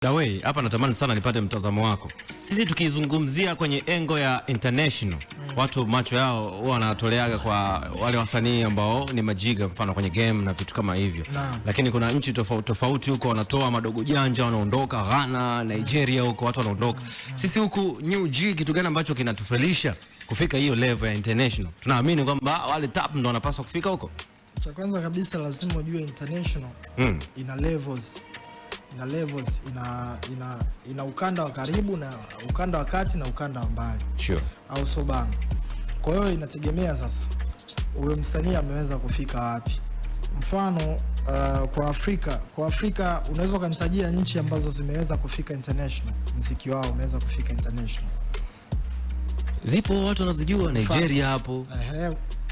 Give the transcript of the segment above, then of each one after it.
Dawei, hapa natamani sana nipate mtazamo wako. Sisi tukizungumzia kwenye engo ya international, watu macho yao huwa wanatoleaga kwa wale wasanii ambao ni majiga, mfano kwenye game na vitu kama hivyo. Lakini kuna nchi tofauti tofauti huko wanatoa madogo janja, wanaondoka Ghana, Nigeria huko watu wanaondoka. Sisi huku New G kitu gani ambacho kinatufelisha kufika hiyo level ya international? Tunaamini kwamba wale top ndo wanapaswa kufika huko. Cha kwanza kabisa lazima ujue international ina levels. Ina ukanda wa karibu na ukanda wa kati na ukanda wa mbali. Sure. Au so bana. Kwa hiyo inategemea sasa huyo msanii ameweza kufika wapi. Mfano kwa Afrika unaweza kunitajia nchi ambazo zimeweza kufika international. Muziki wao umeweza kufika international. Zipo watu wanazijua, Nigeria hapo.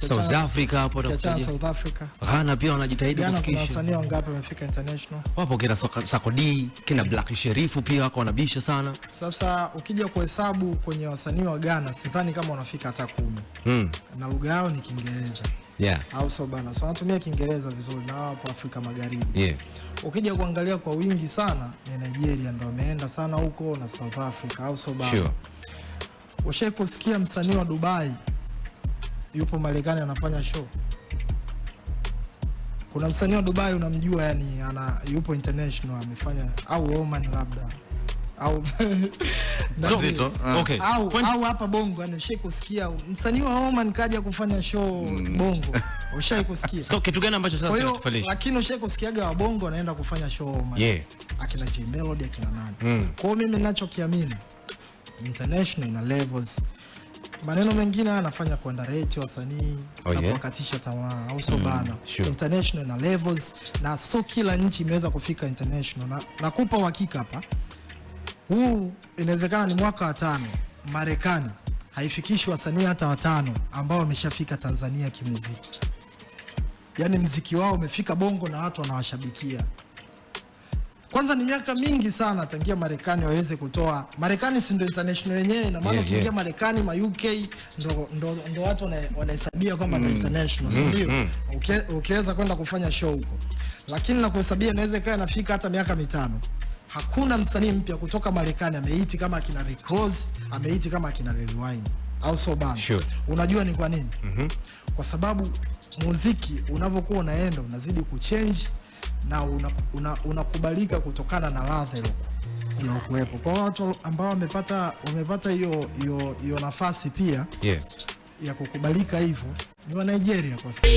South Africa hapo tutakuja. South Africa. Ghana pia wanajitahidi kufikisha. Kuna wasanii wangapi wamefika international? Wapo kina Sakodi, kina Black Sheriff pia wako wanabisha sana. Sasa ukija kuhesabu kwenye wasanii wa Ghana, sidhani kama wanafika hata 10. Na lugha yao ni Kiingereza. Yeah. Au so bana. So wanatumia Kiingereza vizuri na wapo Afrika Magharibi. Yeah. Ukija kuangalia kwa wingi sana ni Nigeria ndio wameenda sana huko na South Africa au so bana. Sure. Ushawahi kusikia msanii wa Dubai yupo Marekani anafanya show? Kuna msanii wa Dubai unamjua, yani yupo international amefanya, au Oman labda au Zito. Okay. Au hapa Bongo, yani ushawahi kusikia msanii wa Oman kaja kufanya show Bongo? Ushawahi kusikia? So kitu gani ambacho sasa kinatufelisha? Lakini ushawahi kusikiaga wa Bongo wanaenda kufanya show Oman? Yeah. Akina J Melody akina nani? Kwa hiyo mimi ninachokiamini international ina levels. Maneno mengine anafanya kuandarate wasanii na kuwakatisha tamaa au so bana. Sure. International na levels, na so kila nchi imeweza kufika international. Na kupa uhakika hapa, huu inawezekana ni mwaka wa 5 Marekani haifikishi wasanii hata 5 ambao wameshafika Tanzania kimuziki. Yani muziki wao umefika Bongo na watu wanawashabikia. Kwanza ni miaka mingi sana tangia Marekani waweze kutoa. Marekani si ndio international yenyewe, na maana ukiingia Marekani ma UK ndo watu wanahesabia kwamba ni international, si ndio? Ukiweza kwenda kufanya show huko. Lakini na kuhesabia inaweza ikawa inafika hata miaka 5. Hakuna msanii mpya kutoka Marekani ameiti kama akina Rick Ross, ameiti kama akina Lil Wayne au so bana. Sure. Unajua ni kwa nini? Kwa sababu muziki unavyokuwa unaenda unazidi kuchange na unakubalika kutokana na ladha iliyokuwepo. Kwa watu ambao wamepata hiyo nafasi pia ya kukubalika hivyo ni wa Nigeria kwa sasa.